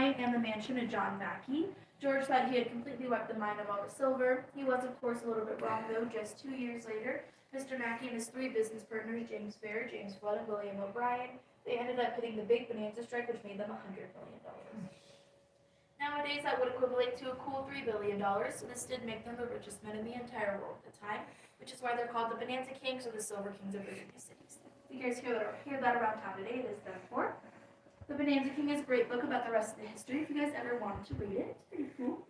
Ryan and the mansion of John Mackay. George thought he had completely wiped the mind of all the silver. He was, of course, a little bit wrong, though. Just 2 years later, Mr. Mackay and his 3 business partners, James Fair, James Flood, and William O'Brien, they ended up hitting the big bonanza strike, which made them $100 million. Nowadays, that would equivalent to a cool $3 billion, so this did make them the richest men in the entire world at the time, which is why they're called the Bonanza Kings or the Silver Kings of Virginia cities. If you guys hear that around town today, it is done for. The Bonanza King is a great book about the rest of the history if you guys ever wanted to read it. It's pretty cool.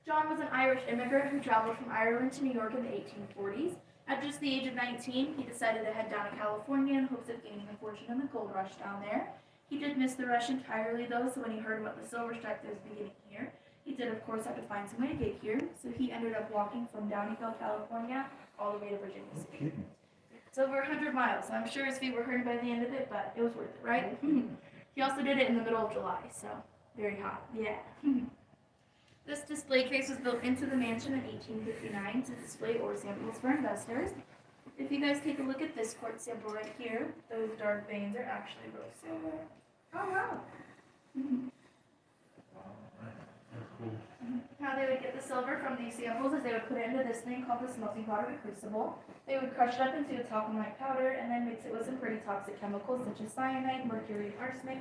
John was an Irish immigrant who traveled from Ireland to New York in the 1840s. At just the age of 19, he decided to head down to California in hopes of gaining a fortune in the gold rush down there. He did miss the rush entirely, though, so when he heard about the silver strike that was beginning here, he did, of course, have to find some way to get here. So he ended up walking from Downeyville, California, all the way to Virginia City. It's over 100 miles, so I'm sure his feet were hurting by the end of it, but it was worth it, right? He also did it in the middle of July, so very hot. Yeah. This display case was built into the mansion in 1859 to display ore samples for investors. If you guys take a look at this quartz sample right here, those dark veins are actually rose silver. Oh wow! How they would get the silver from these samples is they would put it into this thing called the smelting pot or crucible. They would crush it up into a tapenite powder and then mix it with some pretty toxic chemicals such as cyanide, mercury, and arsenic.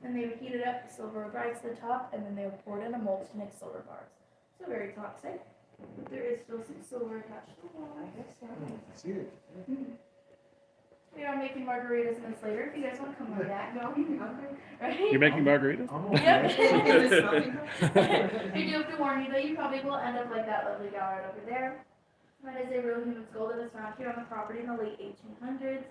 Then they would heat it up, the silver would rise to the top, and then they would pour it in a mold to make silver bars. So very toxic. But there is still some silver attached to the wall. I see it. We are making margaritas minutes later. If you guys want to come on that, no, right? You're making margaritas? Yep. I do have to warn you though, you probably will end up like that lovely gal right over there. That is a real human skull that was found here on the property in the late 1800s.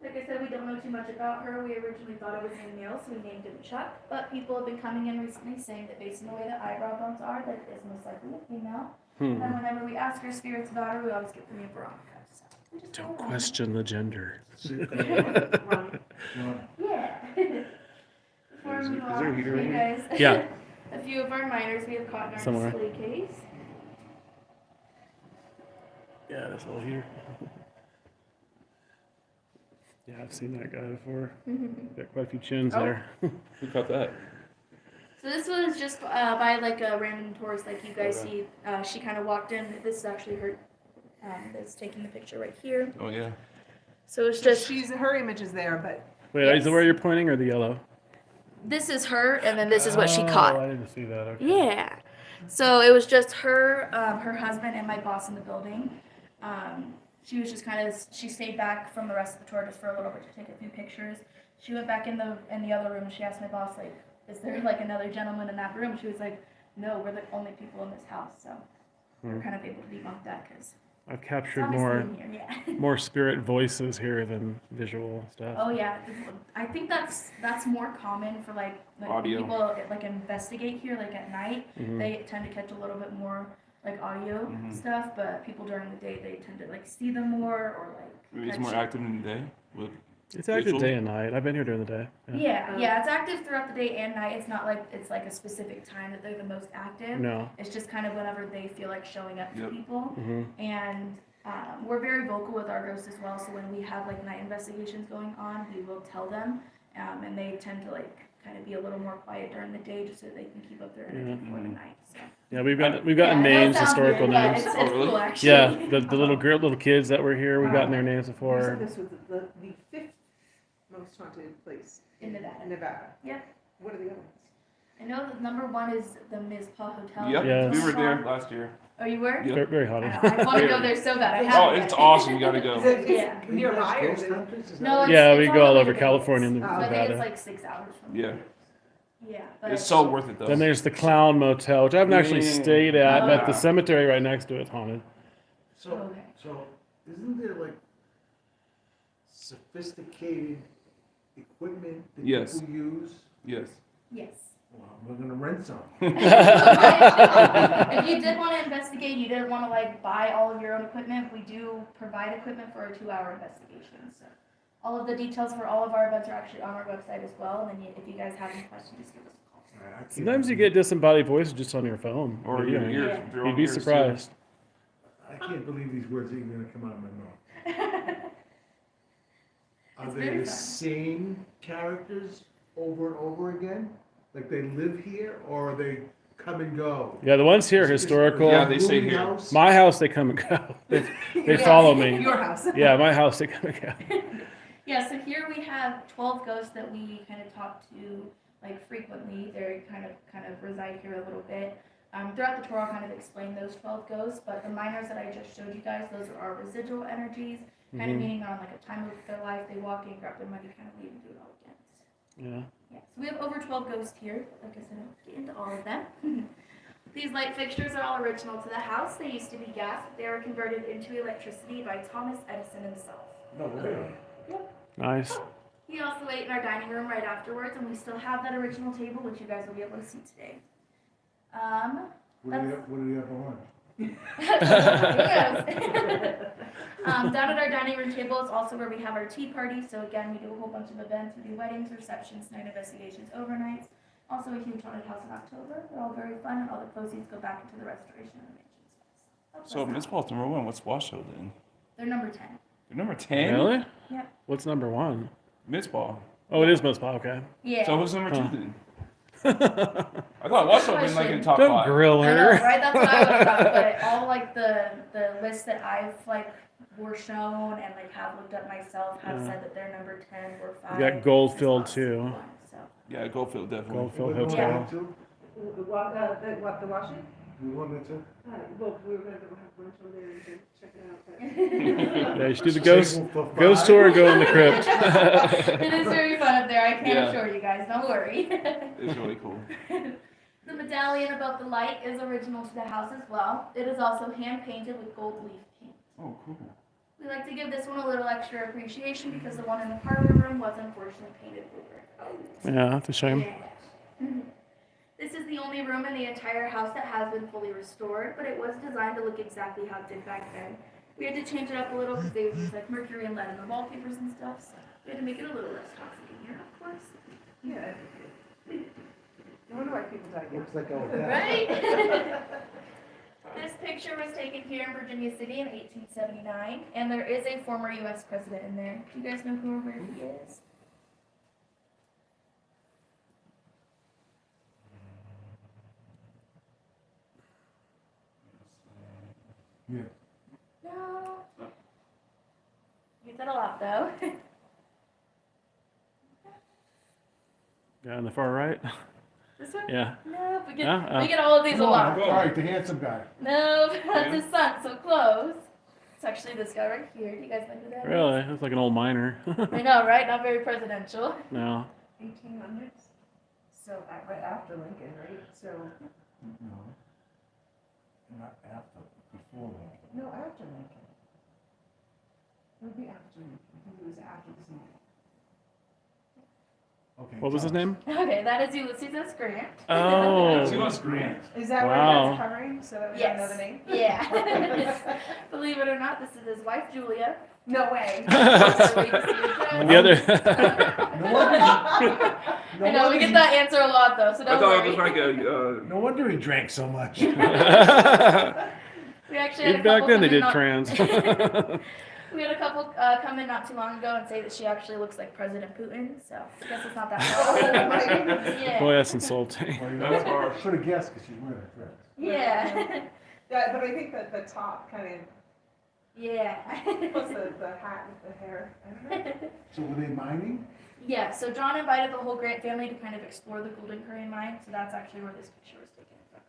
Like I said, we don't know too much about her. We originally thought it was a male, so we named him Chuck. But people have been coming in recently saying that based on the way the eyebrow bones are, that it is most likely a female. And whenever we ask our spirits about her, we always get the name Veronica. So we just Don't question the gender. Yeah. Before we move on, heater you guys, Yeah. a few of our miners we have caught in our Somewhere. display case. Yeah, that's a little heater. Yeah, I've seen that guy before. Got quite a few chins there. Who caught that? So this was just by like a random tourist, like you guys see. She kind of walked in. This is actually her that's taking the picture right here. Oh yeah. So it's just Her image is there, but Wait, Yes. is it where you're pointing or the yellow? this is her, and then this is what she Oh, caught. I didn't see that. Okay. Yeah. So it was just her, her husband, and my boss in the building. She was just kind of, she stayed back from the rest of the tour just for a little bit to take a few pictures. She went back in the other room and she asked my boss, like, is there like another gentleman in that room? She was like, no, we're the only people in this house. So we're kind of able to debunk that because I've it's captured obviously more in here, yeah. more spirit voices here than visual stuff. Oh yeah, I think that's more common for like Audio. people like investigate here like at night. Mhm. They tend to catch a little bit more like audio stuff, but people during the day they tend to like see them more or like. Maybe it's catch- more active in the day with It's active visual? day and night. I've been here during the day. Yeah, it's active throughout the day and night. It's not like it's like a specific time that they're the most active. No. It's just kind of whenever they feel like showing up to Yep. people. Mhm. And we're very vocal with our ghosts as well. So when we have like night investigations going on, we will tell them, and they tend to like kind of be a little more quiet during the day just so they can keep up their energy for the night. So. Yeah, we've gotten Yeah, I know it names, sounds historical weird, but names. It's Oh, really? cool actually. Yeah, the little kids that were here, we've gotten their names you before. said this was the fifth most haunted place In Nevada. in Nevada. Yep. What are the other ones? I know that number one is the Mizpah Hotel. Yep, Yes. we were there last year. Oh, you were? Yep. Very, very I haunted. know, I want to go there so bad. I Oh, haven't it's yet. awesome. You gotta go. Is it Yeah. nearby or is it? No, Yeah, it's we on go all the over Vegas. California and So I think it's Nevada. like 6 hours from Yeah, here. Yeah, but it's so worth it though. Then there's the Clown Motel, which I haven't actually Yeah. stayed at, but Yeah. the cemetery right next to it's haunted. So, Okay. so isn't there like sophisticated equipment that Yes. people use? Yes. yes. Well, we're gonna rent some. If you did want to investigate, you didn't want to like buy all of your own equipment, we do provide equipment for a 2-hour investigation. So all of the details for all of our events are actually on our website as well. And then if you guys have any questions, just give us a call. I can't Sometimes you believe- get disembodied voices just on your phone. Or you your know, ears. Yeah. your You'd own be ears, too. surprised. I can't believe these words are even gonna come out of my mouth. Are It's they very the fun. same characters over and over again? Like they live here or they come and go? Yeah, the ones here are Is- is- historical. Yeah, they stay rooming here. house? My house, they come and go. They Yes. follow me. Your house. Yeah, my house, they come and go. Yeah, so here we have 12 ghosts that we kind of talk to like frequently. They kind of reside here a little bit. Throughout the tour, I'll kind of explain those 12 ghosts, but the minors that I just showed you guys, those are our residual energies, kind of meaning on like a time of their life, they walk in, grab their money, kind of leave and do it all again. Yeah. Yeah, so we have over 12 ghosts here. Like I said, I'll get into all of them. These light fixtures are all original to the house. They used to be gas, but they were converted into electricity by Thomas Edison himself. No way. Nice. He also ate in our dining room right afterwards, and we still have that original table, which you guys will be able to see today. What do you have for lunch? Down at our dining room table is also where we have our tea party. So again, we do a whole bunch of events. We do weddings, receptions, night investigations, overnights. Also a huge haunted house in October. They're all very fun, and all the proceeds go back into the restoration of the mansion space. So Miss Baltimore won. What's Washoe then? They're number 10. You're number 10? Really? Yeah. What's number 1? Miss Ball. Oh, it is Miss Paul. Okay. Yeah. So who's number 2 Huh. then? I thought Washoe been like in top Don't 5. grill I know, her. right? That's what I would have thought. But all like the lists that I've like were shown and like have looked up myself have Yeah. said that they're number 10 or 5. You got Goldfield too. So. Yeah, Goldfield definitely. Goldfield We Hotel. won too? The washing? We won that too? Well, we were going to have lunch one day and check it out. Yeah, you should do the ghost Table for ghost five? tour. Go in the crypt. It is very fun up there. I can Yeah. assure you guys. Don't worry. It's really cool. The medallion above the light is original to the house as well. It is also hand painted with gold leaf paint. Oh, cool. We like to give this one a little extra appreciation because the one in the parlor room was unfortunately painted over. Yeah, that's a shame. Yeah. This is the only room in the entire house that has been fully restored, but it was designed to look exactly how it did back then. We had to change it up a little because they would use like mercury and lead in the wallpapers and stuff, so we had to make it a little less toxic in here, of course. Yeah. I wonder why people die here. Looks like a Right? This picture was taken here in Virginia City in 1879, and there is a former U.S. president in there. Do you guys know who or where he is? Yeah. No. You said a lot, though. Yeah, on the far right. This one? Yeah. No, we get, No? we get all of these a Come lot. on, all right, the handsome guy. No, that's his son, so close. It's actually this guy right here. Do you guys know who that is? Really? That's like an old miner. I know, right? Not very presidential. No. 1800s? So, right after Lincoln, right? So, No. Not after, before that. no, after Lincoln. It would be after Lincoln. I think it was after the Civil War. Okay. What was his tell us. name? Okay, that is Ulysses S. Grant. Oh. She wants Grant. Is that Wow. what that's covering? So that we Yes. don't know the name? Yeah. Believe it or not, this is his wife, Julia. No way. The other. No wonder, I know, we get that answer a lot, though, so I don't thought worry. it was like a. no wonder he drank so much. We actually had a Even back couple then they come in did not- trans. We had a couple come in not too long ago and say that she actually looks like President Putin, so I guess it's not that Oh, my goodness. Yeah. Boy, that's insulting. Well, you know That's what? harsh. Should have guessed because she's wearing a dress. Yeah. Yeah, but I think that the top kind of, Yeah. plus the hat with the hair. I don't know. So were they mining? Yeah, so John invited the whole Grant family to kind of explore the Golden Curry mine, so that's actually where this picture was taken from.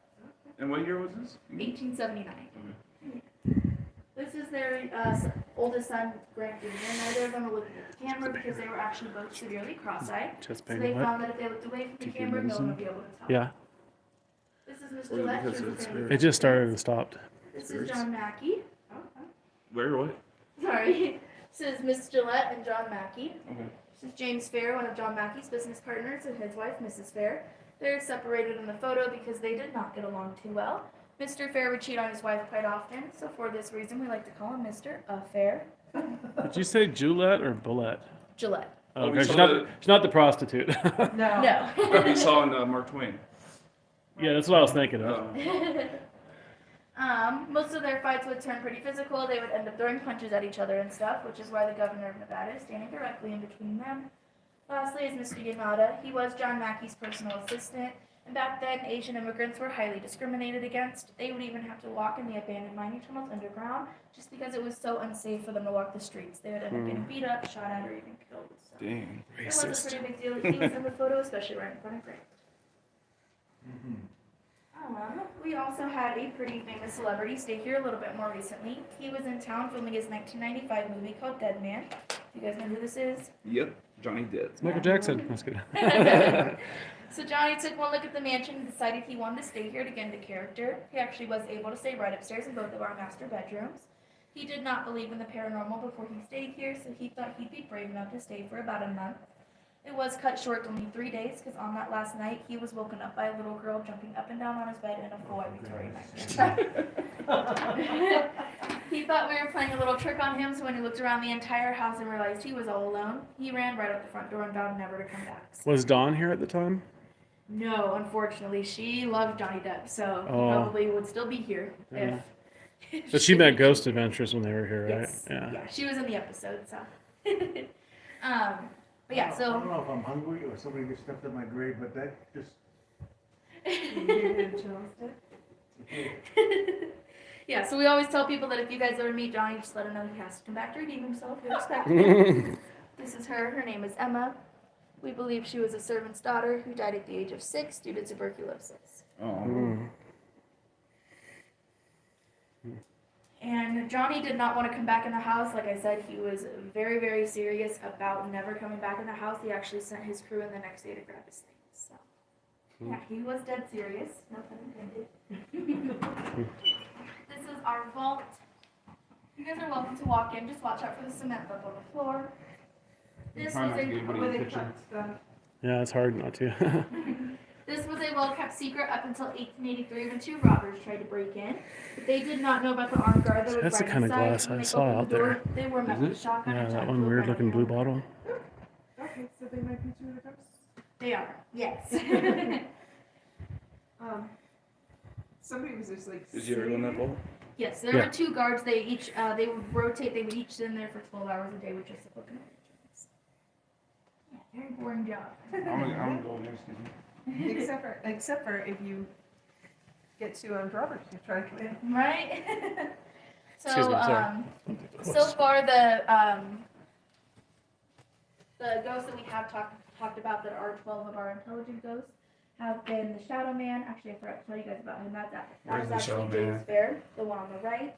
And what year was this? 1879. This is their oldest son, Grant Jr. Neither of them were looking at the camera because they were actually both severely cross-eyed. Chest So pain. they What? found that if they looked away from the Taking camera, no one medicine? would be able to tell. Yeah. This is Mr. Or Lett. because here's it's the family It just started and stopped. This is John Mackey. Where? What? Sorry. This is Miss Gillette and John Mackey. Okay. This is James Fair, one of John Mackey's business partners, and his wife, Mrs. Fair. They're separated in the photo because they did not get along too well. Mr. Fair would cheat on his wife quite often, so for this reason, we like to call him Mr. Affair. Did you say Julette or Bulette? Gillette. Oh, we okay. saw She's not the prostitute. No. That we No. saw in Mark Twain. Yeah, that's what I was thinking of. Most of their fights would turn pretty physical. They would end up throwing punches at each other and stuff, which is why the governor of Nevada is standing directly in between them. Lastly is Mr. Yamada. He was John Mackey's personal assistant, and back then Asian immigrants were highly discriminated against. They would even have to walk in the abandoned mining tunnels underground just because it was so unsafe for them to walk the streets. They would end up getting beat up, shot at, or even killed. So Dang. it was a Racist. pretty big deal. He was in the photo, especially right in front of Grant. We also had a pretty famous celebrity stay here a little bit more recently. He was in town filming his 1995 movie called Dead Man. You guys know who this is? Yep. Johnny Depp. It's Michael Jackson. That's good. So Johnny took one look at the mansion and decided he wanted to stay here to get into character. He actually was able to stay right upstairs in both of our master bedrooms. He did not believe in the paranormal before he stayed here, so he thought he'd be brave enough to stay for about a month. It was cut short to only 3 days, because on that last night, he was woken up by a little girl jumping up and down on his bed in a full Victorian nightmare. He thought we were playing a little trick on him, so when he looked around the entire house and realized he was all alone, he ran right out the front door and vowed never to come back. Was Dawn here at the time? No, unfortunately, she loved Johnny Depp, so he Oh. probably would still be here Yeah. if. But she met Ghost Adventures when they were here, right? Yes. Yeah, she was in the episode, so. But yeah, I so. don't know if I'm hungry or somebody just stepped on my grave, but that just, Yeah, so we always tell people that if you guys ever meet Johnny, just let him know he has to come back to redeem himself. We respect him. This is her. Her name is Emma. We believe she was a servant's daughter who died at the age of 6 due to tuberculosis. Oh. Mm. And Johnny did not want to come back in the house. Like I said, he was very, very serious about never coming back in the house. He actually sent his crew in the next day to grab his things. So, yeah, he was dead serious. No pun intended. This is our vault. You guys are welcome to walk in. Just watch out for the cement bump on the floor. This Try was not to get anybody Where in the they kitchen. cut stuff. Yeah, it's hard not to. This was a well-kept secret up until 1883 when 2 robbers tried to break in. But they did not know about the armed guard that was That's the right kind of inside. glass When I they saw opened out the door, there. They were met Is with it? a shock and Yeah, attack that to one a weird running looking blue gun. bottle. Okay, so they might be two of the ghosts. They are, yes. Somebody was just like. Is you ever in that bowl? Yes, there Yeah. were 2 guards. They each they would rotate. They would each sit in there for 12 hours a day with just a book and a entrance. Yeah, very boring job. I'm gonna go in there, excuse me. Except for if you get 2 armed robbers, you try to come in. Right? So, Excuse me, sorry. so far the ghosts that we have talked about that are 12 of our intelligent ghosts have been the Shadow Man. Actually, I forgot to tell you guys about him. Where's That's the Shadow actually Man? James Fair, the one on the right.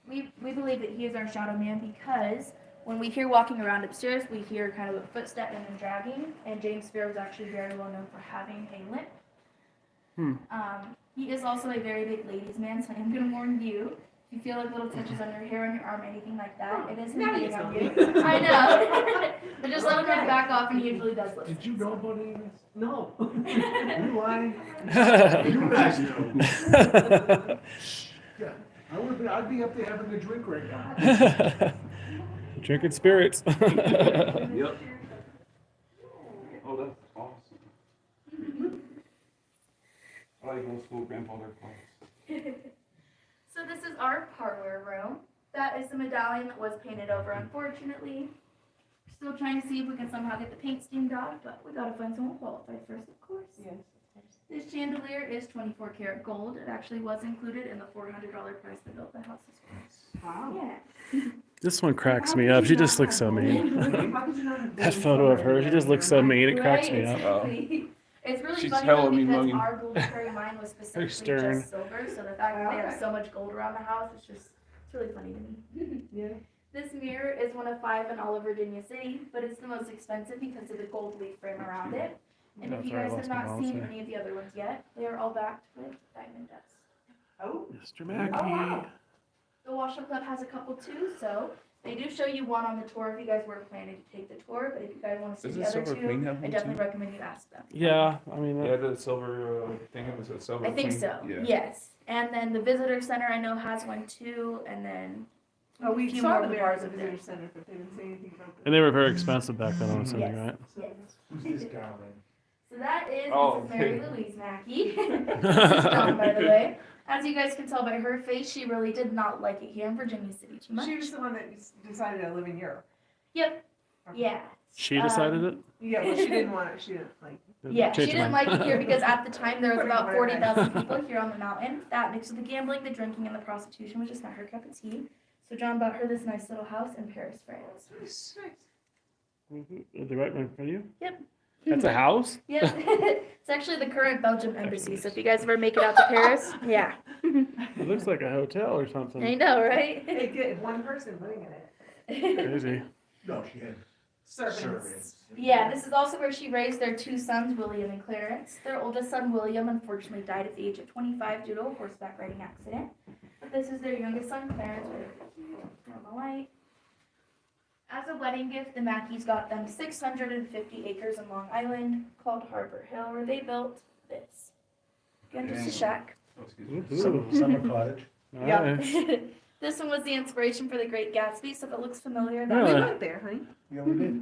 We believe that he is our Shadow Man because when we hear walking around upstairs, we hear kind of a footstep and then dragging. And James Fair was actually very well known for having a limp. He is also a very big ladies' man, so I'm gonna warn you. If you feel like little touches on your hair, on your arm, anything like that, it is him Now beating you on tell you. I know. But just let him know to back off, and he usually does listen. did you know about any of this? No. You lying? You guys know. Yeah, I'd be up there having a drink right now. Drinking spirits. Yep. Oh, that's awesome. I like old school grandfather clothes. So this is our parlor room. That is the medallion that was painted over, unfortunately. We're still trying to see if we can somehow get the paint steamed off, but we gotta find someone qualified first, of course. Yes. This chandelier is 24 karat gold. It actually was included in the $400 price to build the house as Wow. well. Yeah. This one cracks me up. She just looks so mean. How did you not have That gold photo of her, color she just looks so mean. It cracks me Right? up. It's really She's funny hella though because mean-looking. our gold prairie mine was specifically stern. just silver, so the fact that they have so much gold around the house is just it's really funny to me. Yeah. This mirror is one of 5 in all of Virginia City, but it's the most expensive because of the gold leaf frame around it. And if That's you where I guys have lost my not balance seen there. any of the other ones yet, they are all backed with diamond dust. Oh. Mr. Mackey. wow. The Washoe Club has a couple too, so they do show you one on the tour if you guys were planning to take the tour, but if you guys want to see Does the the other Silver 2, Queen have I one definitely too? recommend you ask them. Yeah, I mean, Yeah, the silver thing. It was a silver. I think queen. so. Yeah. Yes. And then the visitor center I know has one too, and then Oh, we a few saw more the of the bars bars at up the there. visitor center, but they didn't say anything about and they were very expensive back then, I'm assuming, Yes. right? Yes. Who's this guy then? So that is Oh, Mrs. Mary okay. Louise Mackey. This is Dawn, by the way. As you guys can tell by her face, she really did not like it here in Virginia City too much. She was the one that decided to live in Europe. Yep. Okay. Yeah. She decided it? Yeah, well, she didn't want it, she didn't like. Yeah, she Change your didn't mind. like it here because at the time there was about Whatever. 40,000 people here on the mountain. That mixed with the gambling, the drinking, and the prostitution was just not her cup of tea. So John bought her this nice little house in Paris, France. Nice. The right one in front of you? Yep. That's a house? Yep. It's actually the current Belgium embassy. So if you guys ever make it out to Paris, yeah. It looks like a hotel or something. I know, right? They get one person living in it. Crazy. No, she had Servants. servants. Yeah, this is also where she raised their two sons, William and Clarence. Their oldest son, William, unfortunately died at the age of 25 due to a horseback riding accident. But this is their youngest son, Clarence. Turn on the light. As a wedding gift, the Mackeys got them 650 acres in Long Island called Harbor Hill, where they built this. Again, just a shack. Oh, excuse me. Woohoo. Summer cottage. Yeah. Nice. This one was the inspiration for the Great Gatsby, so if it looks familiar, We Really? went there, honey. Yeah, we did.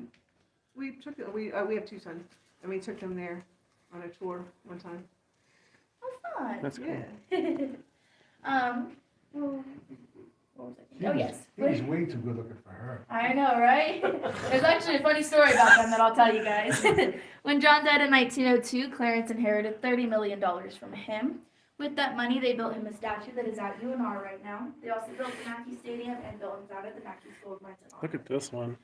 We took, we have two sons, and we took them there on a tour one time. oh, fun. That's cool. Yeah. Well, what was I thinking? Oh, yes. He was way too good looking for her. I know, right? There's actually a funny story about them that I'll tell you guys. When John died in 1902, Clarence inherited $30 million from him. With that money, they built him a statue that is at UNR right now. They also built the Mackay Stadium and built and founded the Mackay School of Mines and Art. Look at this one.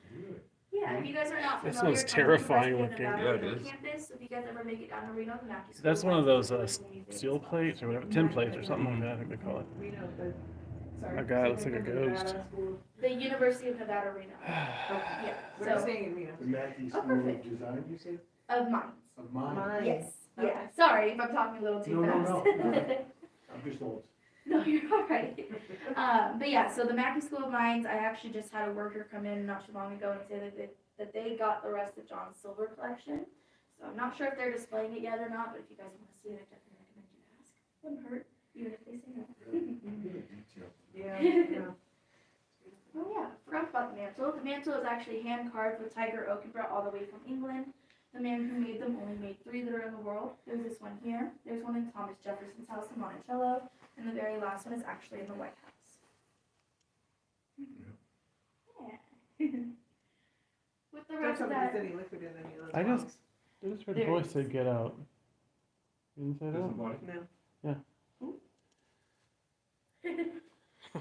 Yeah, if you guys are not This familiar, one's it's terrifying on the University of looking. Nevada Yeah, it Reno is. campus. So if you guys ever make it down to Reno, the Mackay School That's of one of Mines those and Art is amazing as steel well. plates or whatever, tin plates or something like that, I think they call it. We know the, sorry. A guy looks like a the ghost. Nevada School. The University of Nevada, Reno. Yeah, We're so, staying in Reno. The Mackey Oh, School perfect. of Design, you said? of mines. Of mine. Mine. Yes. Okay. Yeah. Sorry if I'm talking a little too No, fast. no. I'm just old. No, you're all right. But yeah, so the Mackay School of Mines, I actually just had a worker come in not too long ago and say that they got the rest of John's silver collection. So I'm not sure if they're displaying it yet or not, but if you guys want to see it, I definitely recommend you ask. Wouldn't hurt, even if they say no. Yeah, yeah. Oh yeah, forgot about the mantle. The mantle is actually hand carved with tiger oak and brought all the way from England. The man who made them only made 3 that are in the world. There's this one here. There's one in Thomas Jefferson's house in Monticello. And the very last one is actually in the White House. Yeah. With the Don't rest tell of me that, there's any liquid in any of those I just- boxes. I just heard There a voice is. say get out. You didn't say There's a that? body. No.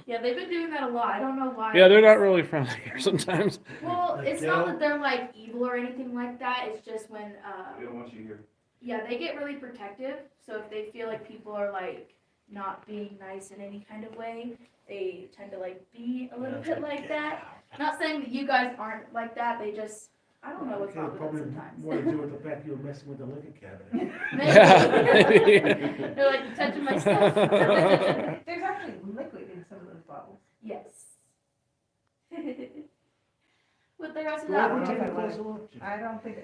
yeah, they've been doing that a lot. I don't know why. Yeah, they're not really friendly here sometimes. Well, Like, it's you not know- that they're like evil or anything like that. It's just when, We don't want you here. yeah, they get really protective. So if they feel like people are like not being nice in any kind of way, they tend to like be a little bit like that. Not saying that you guys aren't like that. They just, I don't know what's wrong with them Probably sometimes. more to do with the fact you were messing with the liquor cabinet. Maybe. They're like touching my stuff. There's actually liquid in some of those bottles. Yes. With the rest of Go that, over one. and take a closer look. I don't think,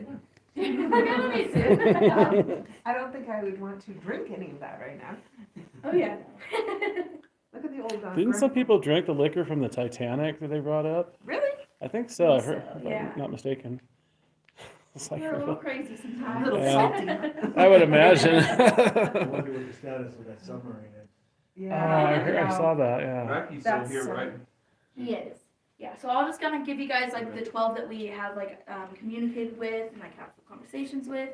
we're gonna need to. I don't think I would want to drink any of that right now. Oh yeah. Look at the old. Didn't some people drink the liquor from the Titanic that they brought up? Really? I think so. I Think heard, so, if I'm yeah. not mistaken. It's like, They're a little crazy sometimes. A little Yeah. salty. I would imagine. I wonder what the status of that submarine is. I saw that, yeah. Mackey's still That's, here, right? He is. Yeah, so I'll just kind of give you guys like the 12 that we have like communicated with and like have conversations with.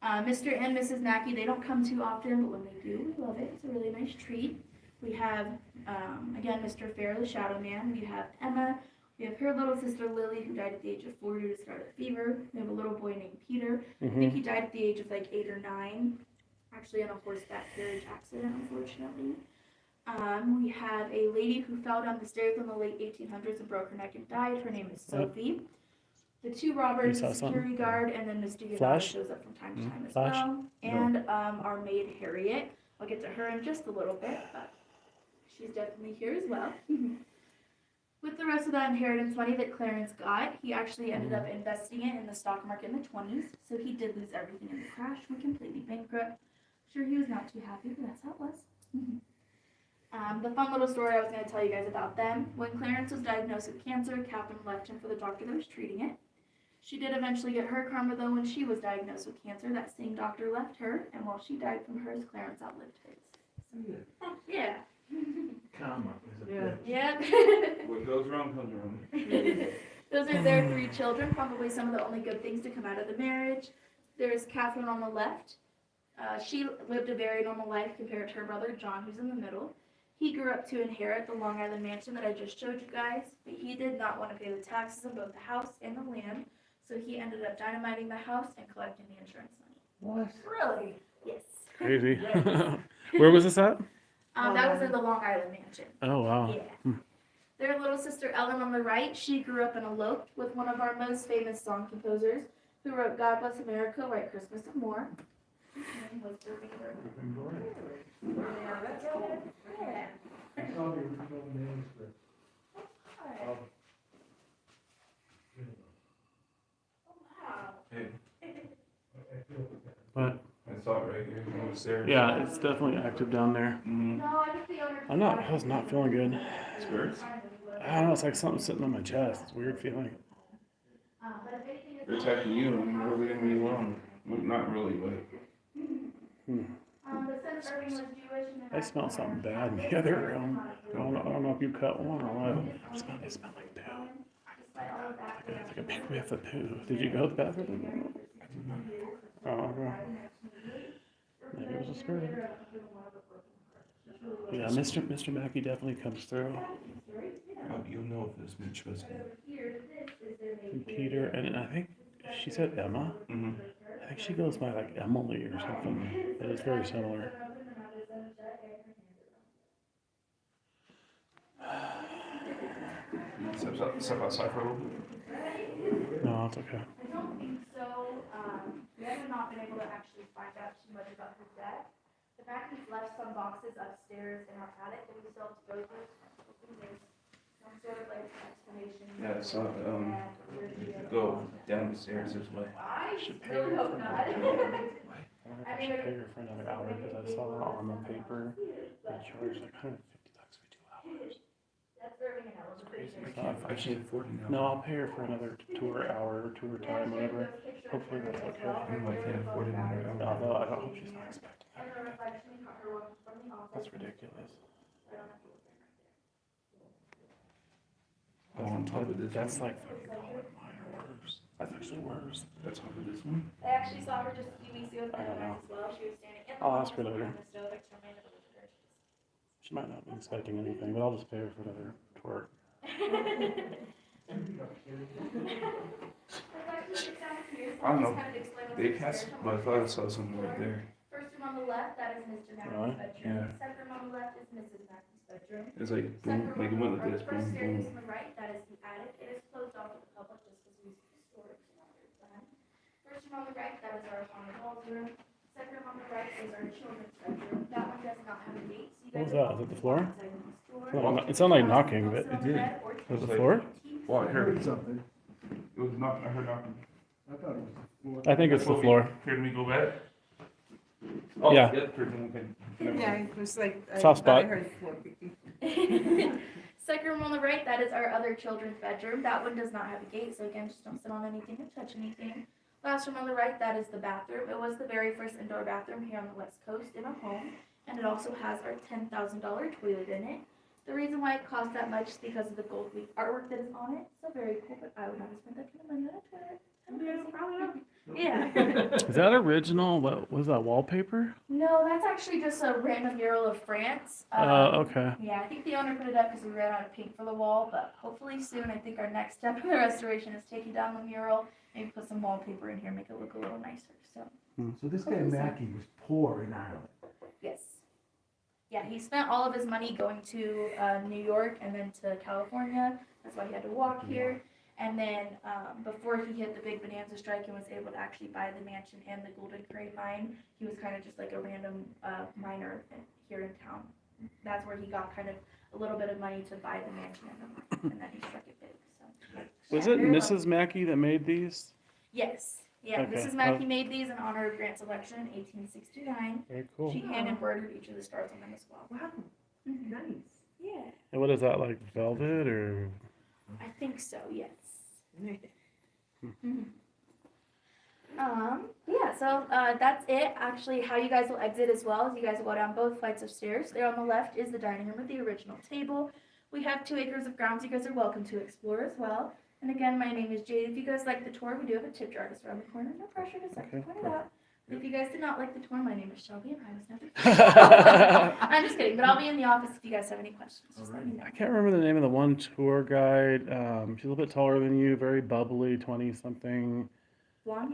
Mr. and Mrs. Mackey, they don't come too often, but when they do, we love it. It's a really nice treat. We have, again, Mr. Fair, the Shadow Man. We have Emma. We have her little sister Lily, who died at the age of 4 due to scarlet fever. We have a little boy named Peter. I Mhm. think he died at the age of like 8 or 9, actually in a horseback carriage accident, unfortunately. We have a lady who fell down the stairs in the late 1800s and broke her neck and died. Her name is Sophie. The 2 robbers, You the saw security guard, and then Mr. Yamada Flash? shows up from time to time as Flash? well. And our maid Harriet. I'll get to her in just a little bit, but she's definitely here as well. With the rest of that inheritance money that Clarence got, he actually ended up investing it in the stock market in the 20s. So he did lose everything in the crash, went completely bankrupt. Sure, he was not too happy, but that's how it was. The fun little story I was going to tell you guys about them. When Clarence was diagnosed with cancer, Catherine left him for the doctor that was treating it. She did eventually get her karma, though, when she was diagnosed with cancer. That same doctor left her, and while she died from hers, Clarence outlived his. Yeah. Karma is a Yeah. bitch. Yep. What goes wrong comes wrong. Those are their 3 children, probably some of the only good things to come out of the marriage. There's Catherine on the left. She lived a very normal life compared to her brother John, who's in the middle. He grew up to inherit the Long Island mansion that I just showed you guys, but he did not want to pay the taxes on both the house and the land, so he ended up dynamiting the house and collecting the insurance money. What? Really? Yes. Crazy. Where was this at? That was in the Long Island mansion. Oh, wow. Yeah. Their little sister Ellen on the right, she grew up and eloped with one of our most famous song composers who wrote God Bless America, White Christmas and More. His name was Irving Berlin. Yeah, that's cool. Yeah. I saw the original manuscript. Oh, wow. Hey, I feel bad. But I saw it right here. It was there. yeah, it's definitely active down there. Mm-hmm. No, I think the owner. I was not feeling good. Spirits? I don't know, it's like something sitting on my chest. It's a weird feeling. But if anything is. They're attacking you and you're leaving me alone. Well, not really, but. But since Irving was Jewish and I smell something bad in the other room. I don't know if you cut one or what. They smell like poo. Like a big whiff of poo. Did you go to the bathroom? Oh, okay. Maybe it was a spirit. Yeah, Mr. Mackey definitely comes through. How do you know if this Mitch was him? And Peter, and I think she said Emma. Mm-hmm. I think she goes by like Emily or something. It is very similar. Step outside for a little bit. No, it's okay. I don't think so. We have not been able to actually find out too much about her death. The fact he's left some boxes upstairs in our attic that we still have to go through. Hopefully there's some sort of like explanation. Yeah, so, go down the stairs this way. I Should pay really her hope for not. I wonder if I should pay her for another hour because I saw on the paper they charge like $150 for 2 hours. That's Irving and Ellen. I can't afford it now. No, I'll pay her for another tour hour or tour time, whatever. Hopefully that's okay. No, I can't afford it now. Although I don't hope she's not expecting And that. the reflection caught her walking from the office. That's ridiculous. I don't know if it was there right there. Oh, on top of this That's one? like fucking calling mine or worse. That's actually worse. That's on top of this one? I actually saw her just a few weeks ago with I don't know. as well. She was standing in the I'll ask her office later. behind the stove next to her man that was her. She might not be expecting anything, but I'll just pay her for another tour. I don't know. They passed, but I thought I saw something right there. First room on the left, that is Mr. Really? Mackey's Yeah. bedroom. Second room on the left is Mrs. Mackey's bedroom. It's like Second boom, like it room, went like or this, the first boom, staircase boom. on the right, that is the attic. It is closed off to the public just because we use it for storage. It's not very fun. First room on the right, that is our haunted walls room. Second room on the right is our children's bedroom. That one does not have a gate, so you What guys was that? are Is it the floor? outside of the store. It sounded like knocking, but Sit on it the did. bed or Was it the take floor? tea. Well, I I heard heard it. something. It was not, I heard knocking. I thought it was the floor. I think it's the floor. Heard me go back? Oh, Yeah. Okay. Never Yeah, mind. it was like, I Soft thought I spot. heard the floor creaking. Second room on the right, that is our other children's bedroom. That one does not have a gate, so again, just don't sit on anything or touch anything. Last room on the right, that is the bathroom. It was the very first indoor bathroom here on the West Coast in our home, and it also has our $10,000 toilet in it. The reason why it cost that much is because of the gold leaf artwork that is on it. So very cool, but I would not have spent that kind of money on a toilet. Probably not. Yeah. Is that original? What was that, wallpaper? No, that's actually just a random mural of France. Okay. Yeah, I think the owner put it up because we ran out of paint for the wall, but hopefully soon. I think our next step in the restoration is taking down the mural, maybe put some wallpaper in here, make it look a little nicer. So, So this guy Mackey was poor in Ireland. yes. Yeah, he spent all of his money going to New York and then to California. That's why he had to walk here. And then before he hit the big bonanza strike and was able to actually buy the mansion and the Golden Crane mine, he was kind of just like a random miner here in town. That's where he got kind of a little bit of money to buy the mansion and the mine, and then he struck it big. So. Was Yeah, it very Mrs. Mackey that made these? Yes. Yeah, Okay. Mrs. Mackey made these in honor of Grant's election in 1869. Very cool. She hand embroidered each of the stars on them as well. Wow, Mhm. nice. Yeah, And what is that, like velvet or? I think so. Yes. Hmm. Yeah, so that's it. Actually, how you guys will exit as well is you guys will go down both flights of stairs. There on the left is the dining room with the original table. We have 2 acres of grounds you guys are welcome to explore as well. And again, my name is Jade. If you guys like the tour, we do have a tip jar just around the corner. No pressure, just like to Okay, point it out. If you guys did not like the tour, my name is Shelby and I was never. I'm just kidding, but I'll be in the office if you guys have any questions. Just let me know. I can't remember the name of the one tour guide. She's a little bit taller than you, very bubbly, 20-something. Blonde?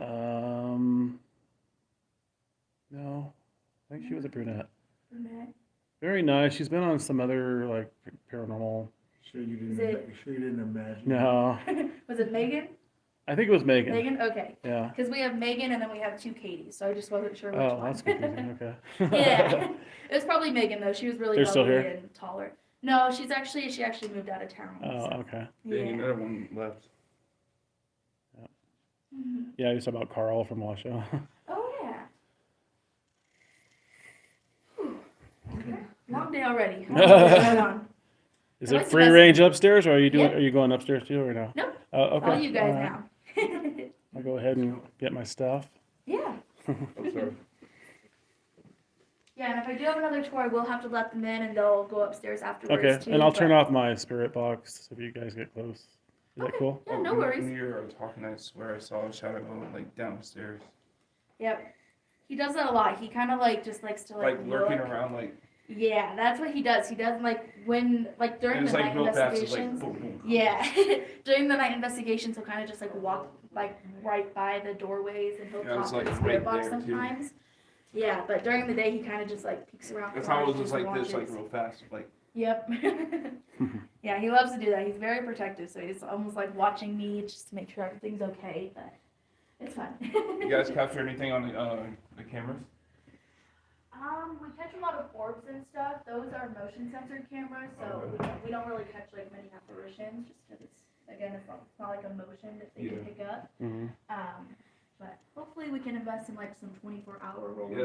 No, I think she was a brunette. Brunette. Very nice. She's been on some other like paranormal. Sure you Is didn't, it- sure you didn't imagine. No, Was it Megan? I think it was Megan. Megan? Okay. Yeah. Because we have Megan and then we have 2 Katies, so I just wasn't sure which Oh, one. that's confusing. Okay. Yeah. It was probably Megan though. She was really They're still bubbly here? and taller. No, she actually moved out of town. Oh, so, okay. Dang, yeah. another one left. Mhm. Yeah, I used to talk about Carl from Washoe. Oh yeah. Whew. Okay. Long day already. Right on. Is I it like the free best- range upstairs, or are you doing? Yeah. Are you going upstairs too, or no? Nope. Oh, okay. All you guys All right. now. I'll go ahead and get my stuff. Yeah. Oh, sorry. Yeah, and if I do have another tour, I will have to let them in and they'll go upstairs afterwards Okay, too. and I'll turn but- off my spirit box if you guys get close. Is that Okay. cool? Yeah, no When worries. you were talking, I swear I saw a shadow go like downstairs, Yep. He does that a lot. He kind of like just likes to like lurking look. around, like Yeah, that's what he does. He does like when like during and the it's like night real fast. It's like investigations. boom, boom. Yeah, during the night investigations, he'll kind of just like walk like right by the doorways and he'll Yeah, talk it's, to like, the spirit right box there, too. sometimes. Yeah, but during the day he kind of just like peeks around. That's how it was corners just and like this, like watches. real fast, like. Yep. Yeah, he loves to do that. He's very protective, so he's almost like watching me just to make sure everything's okay. But it's fun. You guys capture anything on the cameras? We catch a lot of orbs and stuff. Those are motion censored cameras, so we don't really catch like many apparitions, just because it's again it's not like a motion that they can Yeah. pick up. Mhm. But hopefully we can invest in like some 24-hour roll. Yeah.